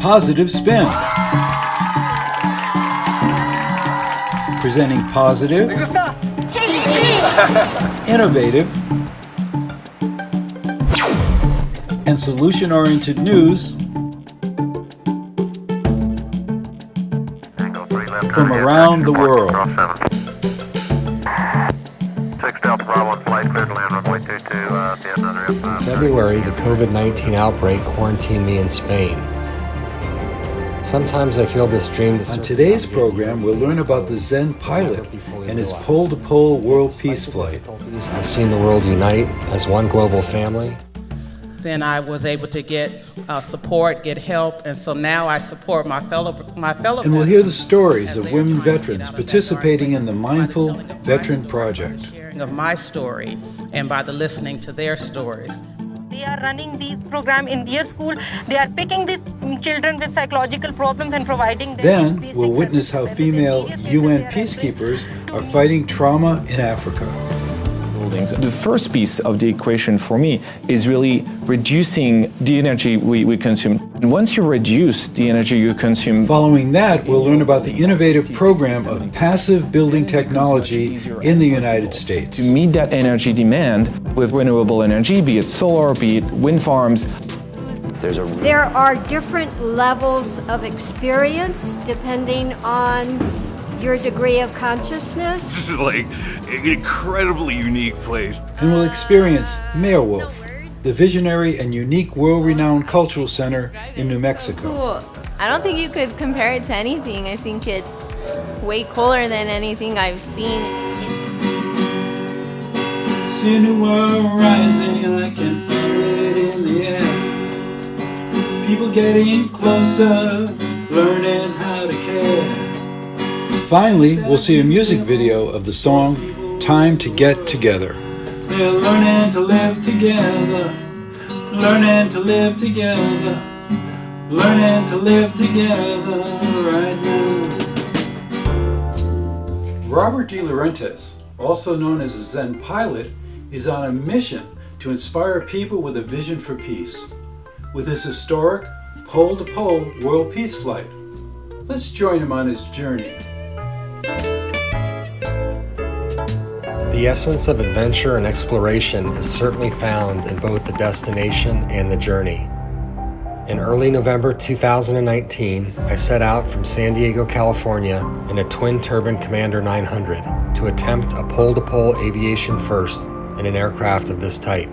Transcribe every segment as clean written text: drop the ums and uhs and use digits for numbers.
Positive Spin. Presenting positive, innovative, and solution-oriented news from around the world. In February, the COVID-19 outbreak quarantined me in Spain. Sometimes I feel this dream to On today's program, we'll learn about the Zen pilot and his pole-to-pole world peace flight. I've seen the world unite as one global family. Then I was able to get support, get help, and so now I support my fellow. And we'll hear the stories of women veterans participating in the Mindful Veteran Project. Of my story, and by the listening to their stories. They are running the program in their school. They are picking the children with psychological problems and providing them. Then we'll witness how female UN peacekeepers are fighting trauma in Africa. The first piece of the equation for me is really reducing the energy we consume. And once you reduce the energy you consume... Following that, we'll learn about the innovative program of passive building technology in the United States. To meet that energy demand with renewable energy, be it solar, be it wind farms. There are different levels of experience depending on your degree of consciousness. This is like an incredibly unique place. And we'll experience Meow, the visionary and unique world-renowned cultural center in New Mexico. Cool. I don't think you could compare it to anything. I think it's way cooler than anything I've seen. See a new world rising and I can feel it in the air. People getting closer, learning how to care. Finally, we'll see a music video of the song Time to Get Together. They're learning to live together, learning to live together, learning to live together right now. Robert De Laurentiis, also known as a Zen pilot, is on a mission to inspire people with a vision for peace. With his historic pole-to-pole world peace flight. Let's join him on his journey. The essence of adventure and exploration is certainly found in both the destination and the journey. In early November 2019, I set out from San Diego, California in a twin-turbine Commander 900 to attempt a pole-to-pole aviation first in an aircraft of this type.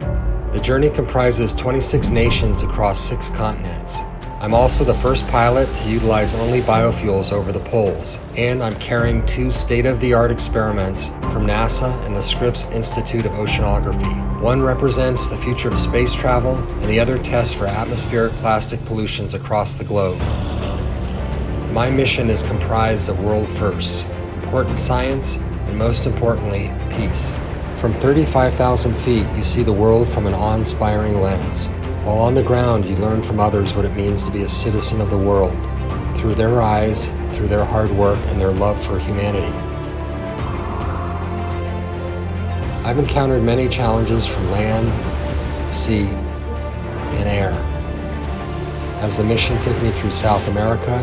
The journey comprises 26 nations across 6 continents. I'm also the first pilot to utilize only biofuels over the poles, and I'm carrying 2 state-of-the-art experiments from NASA and the Scripps Institute of Oceanography. One represents the future of space travel, and the other tests for atmospheric plastic pollutions across the globe. My mission is comprised of world firsts, important science, and most importantly, peace. From 35,000 feet, you see the world from an awe-inspiring lens. While on the ground, you learn from others what it means to be a citizen of the world, through their eyes, through their hard work, and their love for humanity. I've encountered many challenges from land, sea, and air. As the mission took me through South America,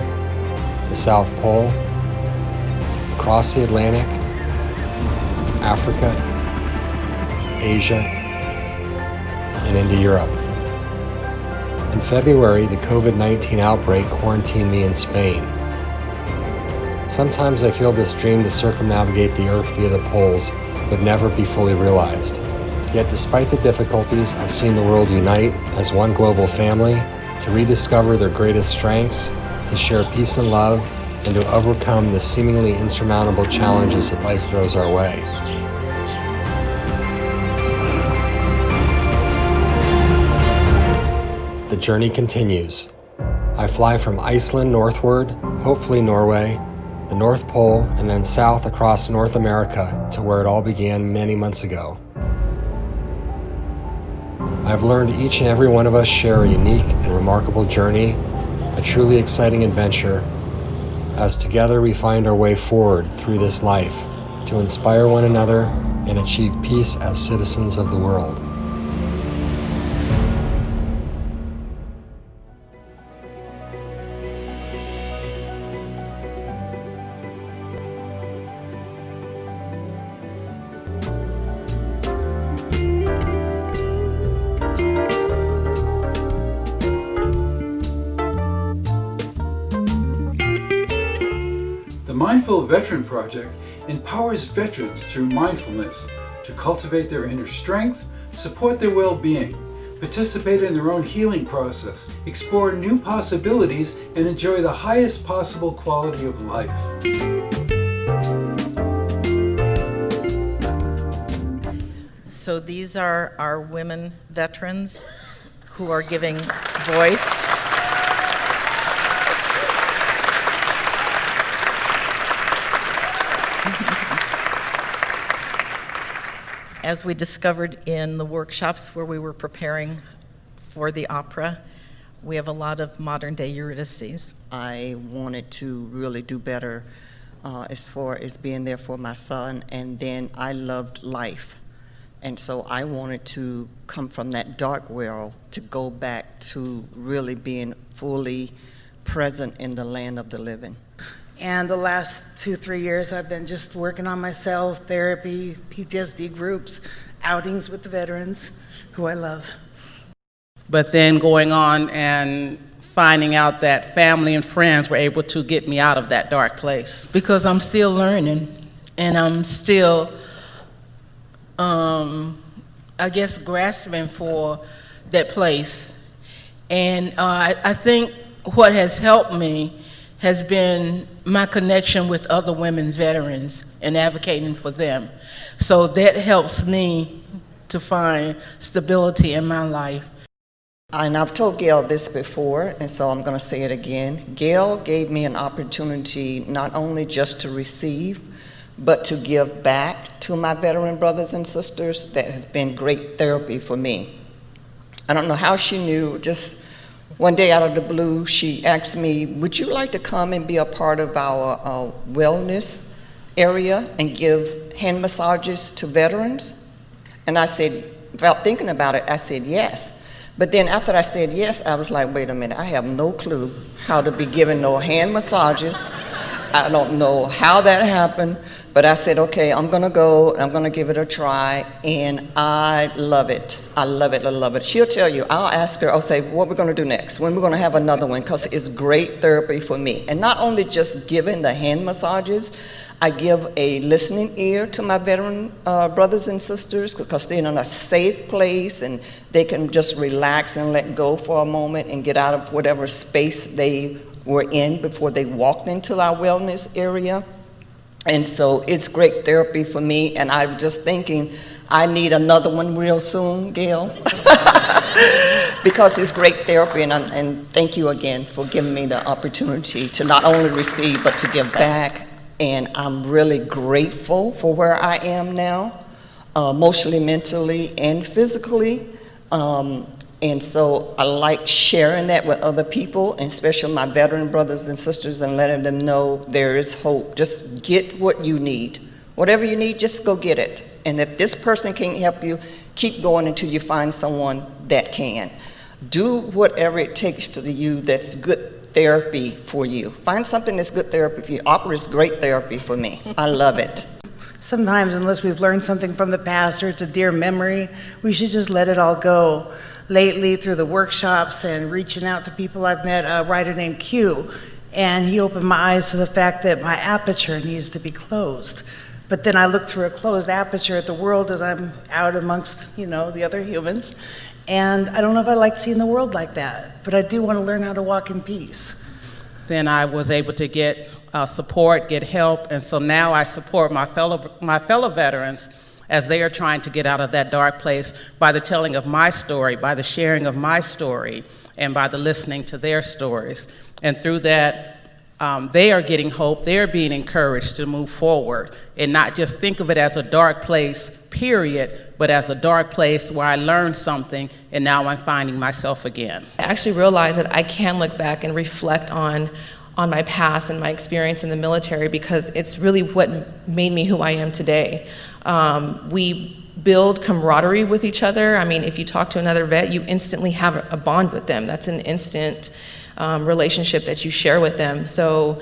the South Pole, across the Atlantic, Africa, Asia, and into Europe. In February, the COVID-19 outbreak quarantined me in Spain. Sometimes I feel this dream to circumnavigate the Earth via the poles would never be fully realized. Yet despite the difficulties, I've seen the world unite as one global family to rediscover their greatest strengths, to share peace and love, and to overcome the seemingly insurmountable challenges that life throws our way. The journey continues. I fly from Iceland northward, hopefully Norway, the North Pole, and then south across North America to where it all began many months ago. I've learned each and every one of us share a unique and remarkable journey, a truly exciting adventure, as together we find our way forward through this life to inspire one another and achieve peace as citizens of the world. Mindful Veteran Project empowers veterans through mindfulness to cultivate their inner strength, support their well-being, participate in their own healing process, explore new possibilities, and enjoy the highest possible quality of life. So these are our women veterans who are giving voice. As we discovered in the workshops where we were preparing for the opera, we have a lot of modern-day Eurydices. I wanted to really do better as far as being there for my son, and then I loved life. And so I wanted to come from that dark world to go back to really being fully present in the land of the living. And the last 2-3 years, I've been just working on myself, therapy, PTSD groups, outings with the veterans, who I love. But then going on and finding out that family and friends were able to get me out of that dark place. Because I'm still learning, and I'm still, I guess, grasping for that place. And I think what has helped me has been my connection with other women veterans and advocating for them. So that helps me to find stability in my life. And I've told Gail this before, and so I'm going to say it again. Gail gave me an opportunity not only just to receive, but to give back to my veteran brothers and sisters. That has been great therapy for me. I don't know how she knew, just one day out of the blue, she asked me, would you like to come and be a part of our wellness area and give hand massages to veterans? And I said, without thinking about it, I said yes. But then after I said yes, I was like, wait a minute, I have no clue how to be giving no hand massages. I don't know how that happened, but I said, okay, I'm gonna go, I'm gonna give it a try, and I love it. I love it, I love it. She'll tell you, I'll ask her, I'll say, what we're gonna do next, when we're gonna have another one, because it's great therapy for me. And not only just giving the hand massages, I give a listening ear to my veteran brothers and sisters, because they're in a safe place and they can just relax and let go for a moment and get out of whatever space they were in before they walked into our wellness area. And so it's great therapy for me, and I'm just thinking I need another one real soon, Gail, because it's great therapy, and thank you again for giving me the opportunity to not only receive but to give back. And I'm really grateful for where I am now, emotionally, mentally, and physically. And so I like sharing that with other people, and especially my veteran brothers and sisters, and letting them know there is hope. Just get what you need. Whatever you need, just go get it. And if this person can't help you, keep going until you find someone that can. Do whatever it takes for you that's good therapy for you. Find something that's good therapy for you. Opera is great therapy for me. I love it. Sometimes, unless we've learned something from the past or it's a dear memory, we should just let it all go. Lately, through the workshops and reaching out to people, I've met a writer named Q, and he opened my eyes to the fact that my aperture needs to be closed. But then I look through a closed aperture at the world as I'm out amongst, the other humans, and I don't know if I like seeing the world like that, but I do want to learn how to walk in peace. Then I was able to get support, get help, and so now I support my fellow veterans as they are trying to get out of that dark place by the telling of my story, by the sharing of my story, and by the listening to their stories. And through that, they are getting hope, they're being encouraged to move forward and not just think of it as a dark place, period, but as a dark place where I learned something and now I'm finding myself again. I actually realized that I can look back and reflect on my past and my experience in the military, because it's really what made me who I am today. We build camaraderie with each other. I mean, if you talk to another vet, you instantly have a bond with them. That's an instant relationship that you share with them. So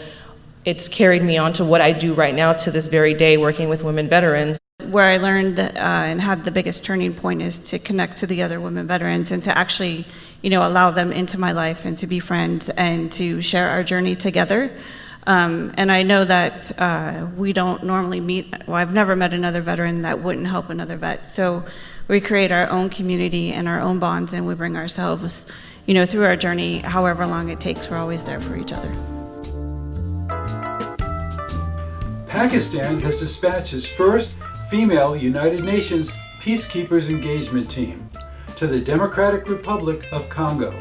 it's carried me on to what I do right now to this very day, working with women veterans. Where I learned and had the biggest turning point is to connect to the other women veterans and to actually, allow them into my life and to be friends and to share our journey together. And I know that we don't normally meet, well, I've never met another veteran that wouldn't help another vet. So we create our own community and our own bonds, and we bring ourselves, through our journey, however long it takes, we're always there for each other. Pakistan has dispatched its first female United Nations Peacekeepers engagement team to the Democratic Republic of Congo.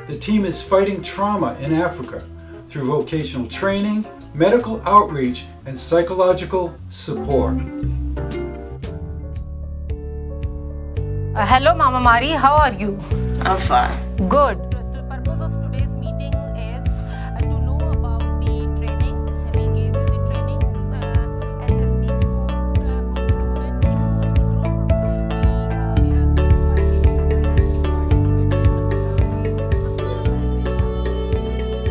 The team is fighting trauma in Africa through vocational training, medical outreach, and psychological support. Hello, Mama Mari. How are you? I'm fine. Good. The purpose of today's meeting is to know about the training. We gave you the training SST score for students exposed to trauma.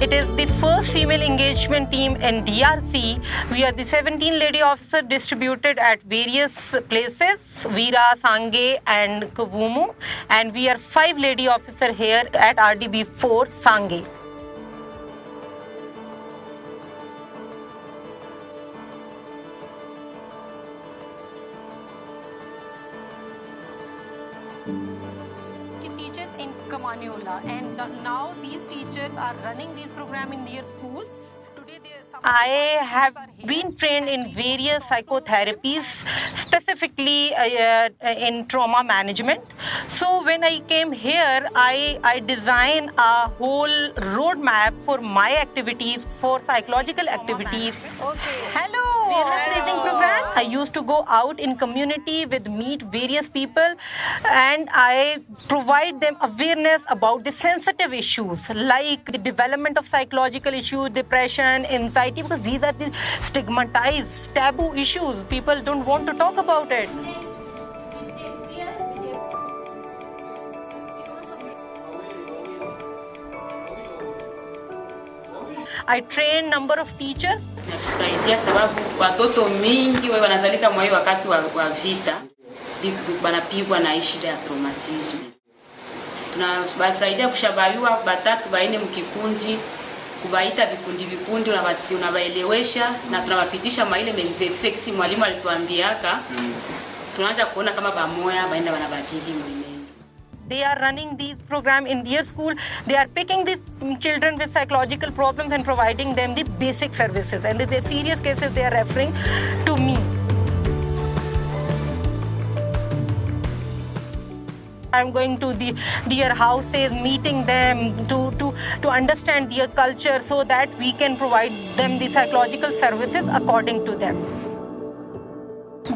It is the first female engagement team in DRC. We are the 17 lady officers distributed at various places, Vira, Sangay and Kavumu, and we are 5 lady officers here at RDB 4 Sangay. Teachers in Kamaniola, and now these teachers are running this program in their schools. I have been trained in various psychotherapies, specifically in trauma management. So when I came here, I designed a whole roadmap for my activities, for psychological activities. Okay. Hello. Raising program. I used to go out in community meet various people, and I provide them awareness about the sensitive issues like the development of psychological issues, depression, anxiety, because these are the stigmatized, taboo issues. People don't want to talk about it. I train number of teachers. Natusaidia sababu watoto mingi wanazalika mwa wakati wa vita wanapigwa na shida ya traumatism. Tunawasaidia kushabayua batatu baine mkikundi, kubaita vikundi unawaelewesha na tunawapitisha maile exercise mwalimu alituambiaka. Tunaanza kuona kama bamoya baenda wanabadili mwenendo. They are running the program in their school. They are picking the children with psychological problems and providing them the basic services. And if they're serious cases, they are referring to me. I'm going to their houses, meeting them to understand their culture so that we can provide them the psychological services according to them.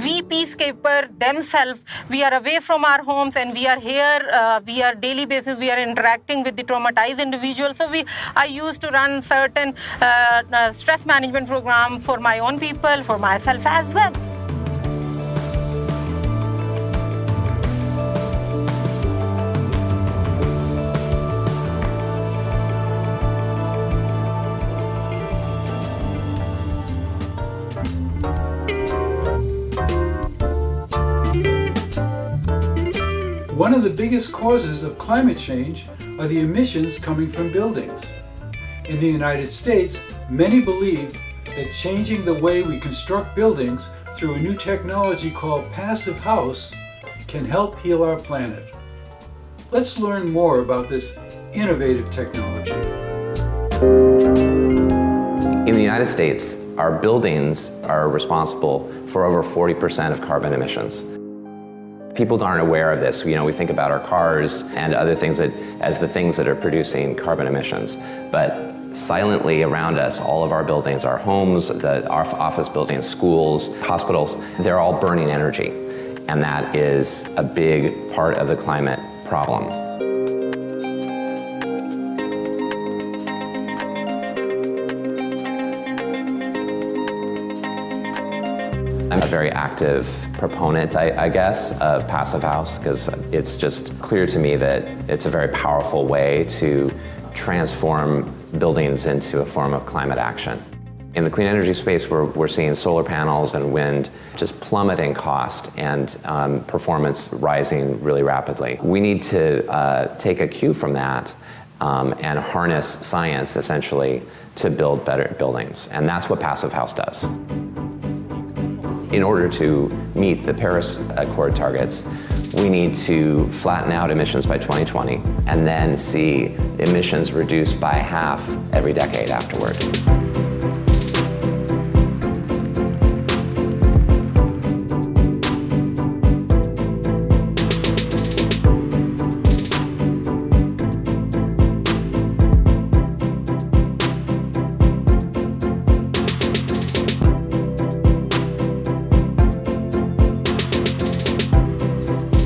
We Peacekeepers themselves, we are away from our homes and we are here, we are daily basis, we are interacting with the traumatized individuals. So I used to run certain stress management program for my own people, for myself as well. One of the biggest causes of climate change are the emissions coming from buildings. In the United States, many believe that changing the way we construct buildings through a new technology called Passive House can help heal our planet. Let's learn more about this innovative technology. In the United States, our buildings are responsible for over 40% of carbon emissions. People aren't aware of this. We think about our cars and other things as the things that are producing carbon emissions. But silently around us, all of our buildings, our homes, our office buildings, schools, hospitals, they're all burning energy. And that is a big part of the climate problem. I'm a very active proponent, I guess, of Passive House because it's just clear to me that it's a very powerful way to transform buildings into a form of climate action. In the clean energy space, we're seeing solar panels and wind just plummeting cost and performance rising really rapidly. We need to take a cue from that and harness science, essentially, to build better buildings. And that's what Passive House does. In order to meet the Paris Accord targets, we need to flatten out emissions by 2020 and then see emissions reduced by half every decade afterward.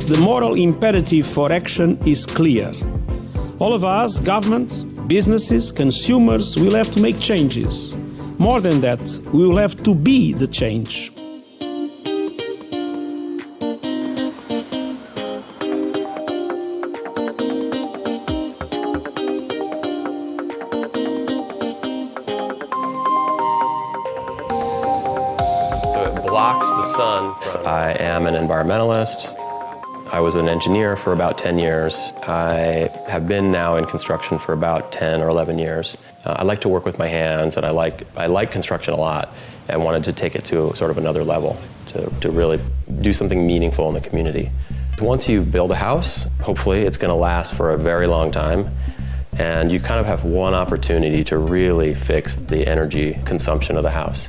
The moral imperative for action is clear. All of us, governments, businesses, consumers, will have to make changes. More than that, we will have to be the change. So it blocks the sun. I am an environmentalist. I was an engineer for about 10 years. I have been now in construction for about 10 or 11 years. I like to work with my hands, and I like construction a lot, and wanted to take it to sort of another level, to really do something meaningful in the community. Once you build a house, hopefully it's going to last for a very long time, and you kind of have one opportunity to really fix the energy consumption of the house.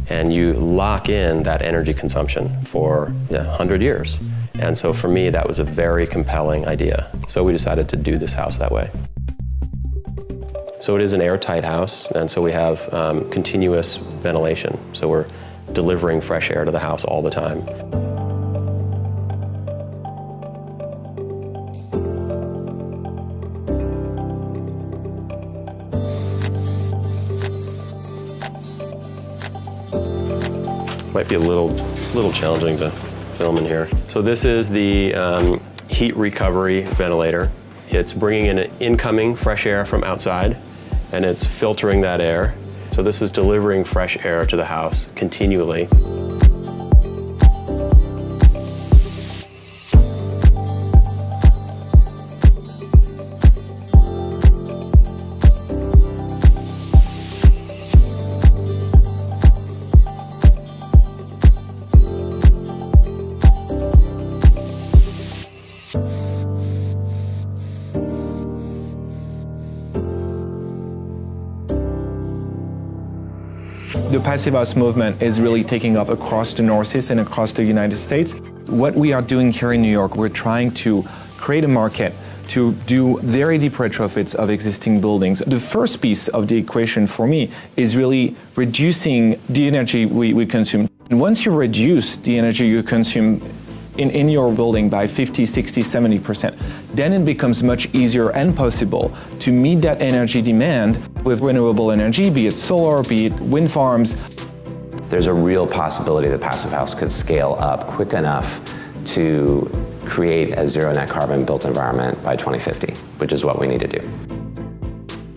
And you lock in that energy consumption for 100 years. And so for me, that was a very compelling idea. So we decided to do this house that way. So it is an airtight house, and so we have continuous ventilation. So we're delivering fresh air to the house all the time. Might be a little challenging to film in here. So this is the heat recovery ventilator. It's bringing in incoming fresh air from outside, and it's filtering that air. So this is delivering fresh air to the house continually. The Passive House movement is really taking off across the Northeast and across the United States. What we are doing here in New York, we're trying to create a market to do very deep retrofits of existing buildings. The first piece of the equation for me is really reducing the energy we consume. And once you reduce the energy you consume in your building by 50, 60, 70%, then it becomes much easier and possible to meet that energy demand with renewable energy, be it solar, be it wind farms. There's a real possibility that Passive House could scale up quick enough to create a zero net carbon built environment by 2050, which is what we need to do.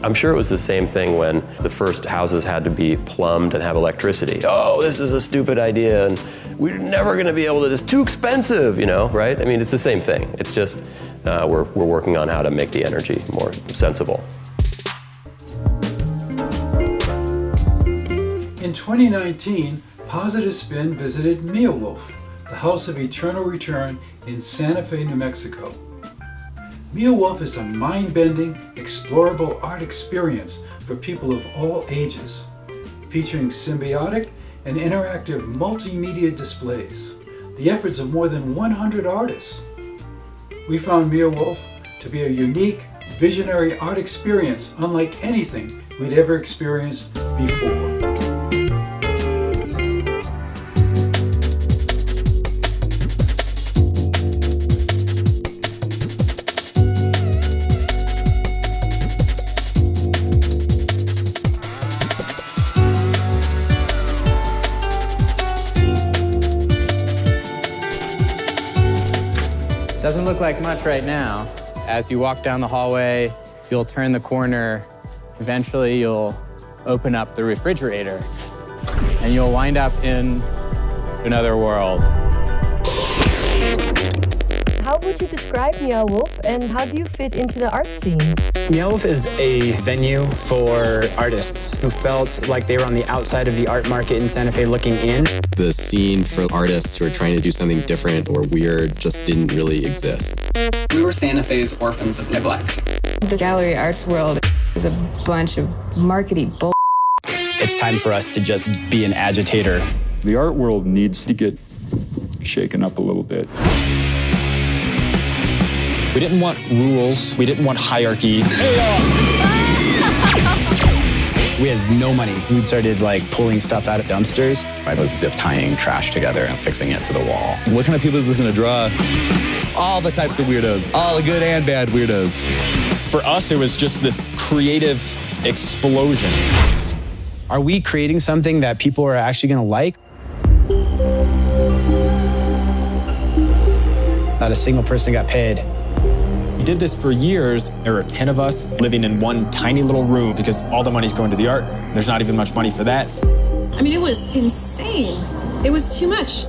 I'm sure it was the same thing when the first houses had to be plumbed and have electricity. Oh, this is a stupid idea, and we're never going to be able to, it's too expensive, you know, right? I mean, it's the same thing. It's just we're working on how to make the energy more sensible. In 2019, Positive Spin visited Meow, the House of Eternal Return in Santa Fe, New Mexico. Meow is a mind-bending, explorable art experience for people of all ages, featuring symbiotic and interactive multimedia displays, the efforts of more than 100 artists. We found Meow to be a unique, visionary art experience unlike anything we'd ever experienced before. Doesn't look like much right now. As you walk down the hallway, you'll turn the corner. Eventually, you'll open up the refrigerator, and you'll wind up in another world. How would you describe Meow Wolf, and how do you fit into the art scene? Meow Wolf is a venue for artists who felt like they were on the outside of the art market in Santa Fe looking in. The scene for artists who are trying to do something different or weird just didn't really exist. We were Santa Fe's orphans of neglect. The gallery arts world is a bunch of markety bull. It's time for us to just be an agitator. The art world needs to get shaken up a little bit. We didn't want rules. We didn't want hierarchy. We had no money. We started pulling stuff out of dumpsters. I was zip tying trash together and fixing it to the wall. What kind of people is this going to draw? All the types of weirdos. All the good and bad weirdos. For us, it was just this creative explosion. Are we creating something that people are actually going to like? Not a single person got paid. We did this for years. There were 10 of us living in one tiny little room because all the money's going to the art. There's not even much money for that. I mean, it was insane. It was too much.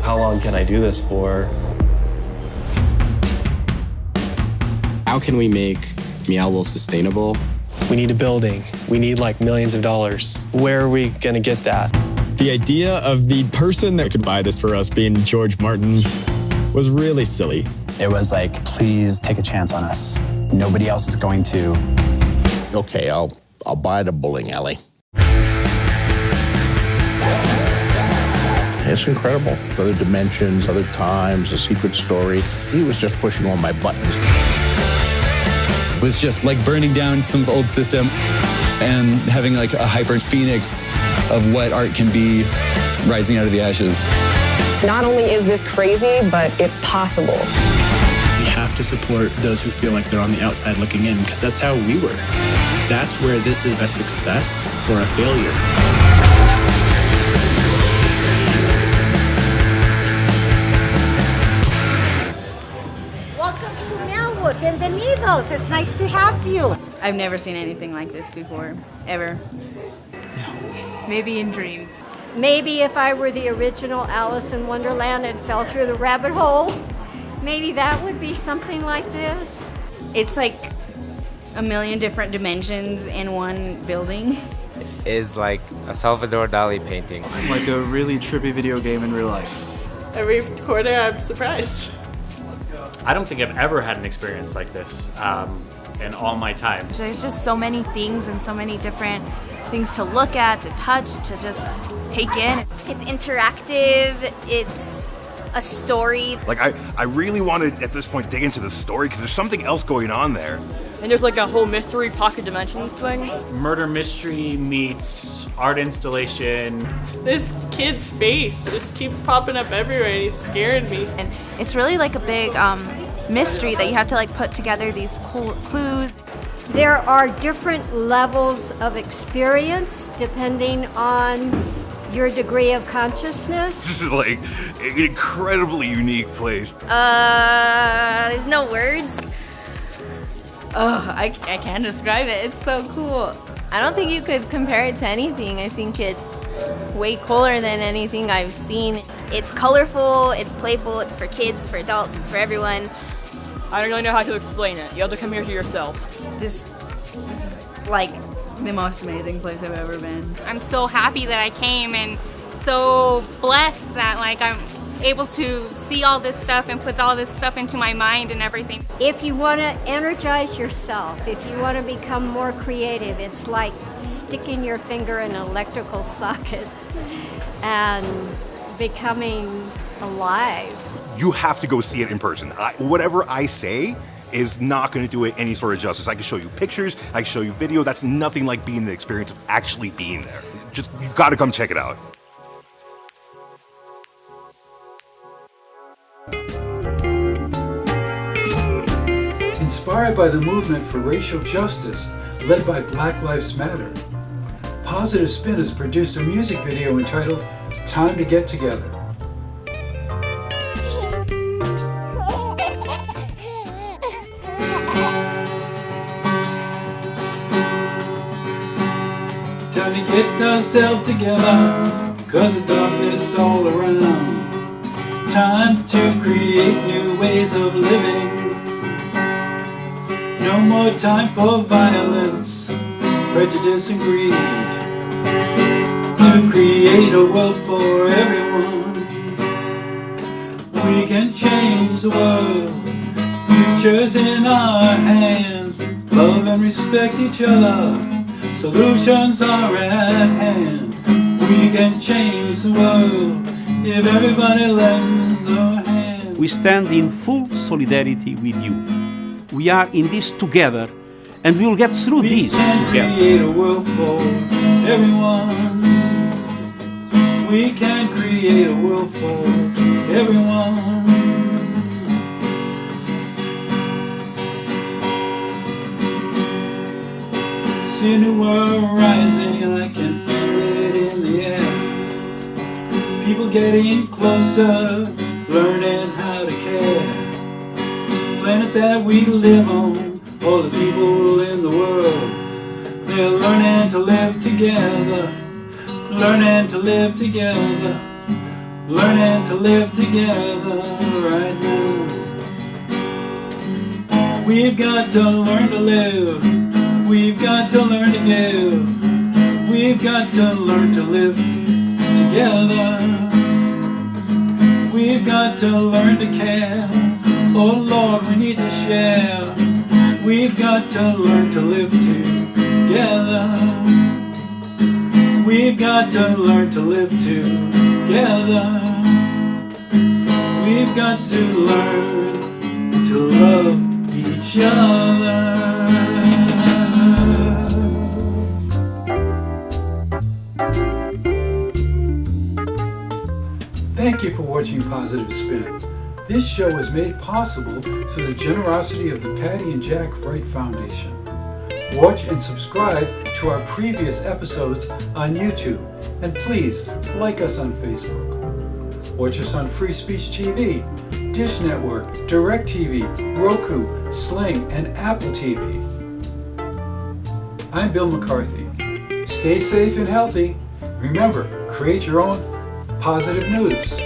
How long can I do this for? How can we make Meow Wolf sustainable? We need a building. We need millions of dollars. Where are we going to get that? The idea of the person that could buy this for us being George Martin was really silly. It was please take a chance on us. Nobody else is going to. Okay, I'll buy the bowling alley. It's incredible. Other dimensions, other times, a secret story. He was just pushing all my buttons. It was just burning down some old system and having a hyper phoenix of what art can be rising out of the ashes. Not only is this crazy, but it's possible. We have to support those who feel like they're on the outside looking in, because that's how we were. That's where this is a success or a failure. Welcome to Meowwood. Bienvenidos. It's nice to have you. I've never seen anything like this before, ever. Maybe in dreams. Maybe if I were the original Alice in Wonderland and fell through the rabbit hole, maybe that would be something like this. It's a million different dimensions in one building. Is a Salvador Dali painting. Like a really trippy video game in real life. Every quarter I'm surprised. I don't think I've ever had an experience like this in all my time. There's just so many things and so many different things to look at, to touch, to just take in. It's interactive, it's a story. I really want to, at this point, dig into the story because there's something else going on there. And there's a whole mystery pocket dimensions thing. Murder mystery meets art installation. This kid's face just keeps popping up everywhere and he's scaring me. And it's really a big mystery that you have to put together these cool clues. There are different levels of experience depending on your degree of consciousness. This is an incredibly unique place. There's no words. Oh, I can't describe it. It's so cool. I don't think you could compare it to anything. I think it's way cooler than anything I've seen. It's colorful, it's playful, it's for kids, it's for adults, it's for everyone. I don't really know how to explain it. You have to come here to yourself. This is the most amazing place I've ever been. I'm so happy that I came and so blessed that I'm able to see all this stuff and put all this stuff into my mind and everything. If you want to energize yourself, if you want to become more creative, it's like sticking your finger in an electrical socket and becoming alive. You have to go see it in person. Whatever I say is not going to do it any sort of justice. I can show you pictures, I can show you video. That's nothing like being the experience of actually being there. Just, you got to come check it out. Inspired by the movement for racial justice led by Black Lives Matter, Positive Spin has produced a music video entitled Time to Get Together. Time to get ourselves together, 'cause the darkness all around. Time to create new ways of living. No more time for violence, prejudice and greed. To create a world for everyone. We can change the world. Future's in our hands. Love and respect each other. Solutions are at hand. We can change the world if everybody lends a hand. We stand in full solidarity with you. We are in this together, and we will get through this together. We can create a world for everyone. We can create a world for everyone. See a new world rising, and I can feel it in the air. People getting closer, learning how to care. Planet that we live on, all the people in the world, they're learning to live together, learning to live together, learning to live together right now. We've got to learn to live. We've got to learn to give. We've got to learn to live together. We've got to learn to care. Oh Lord, we need to share. We've got to learn to live together. We've got to learn to live together. We've got to learn to love each other. Thank you for watching Positive Spin. This show is made possible through the generosity of the Patty and Jack Wright Foundation. Watch and subscribe to our previous episodes on YouTube, and please like us on Facebook. Watch us on Free Speech TV, Dish Network, DirecTV, Roku, Sling, and Apple TV. I'm Bill McCarthy. Stay safe and healthy. Remember, create your own positive news.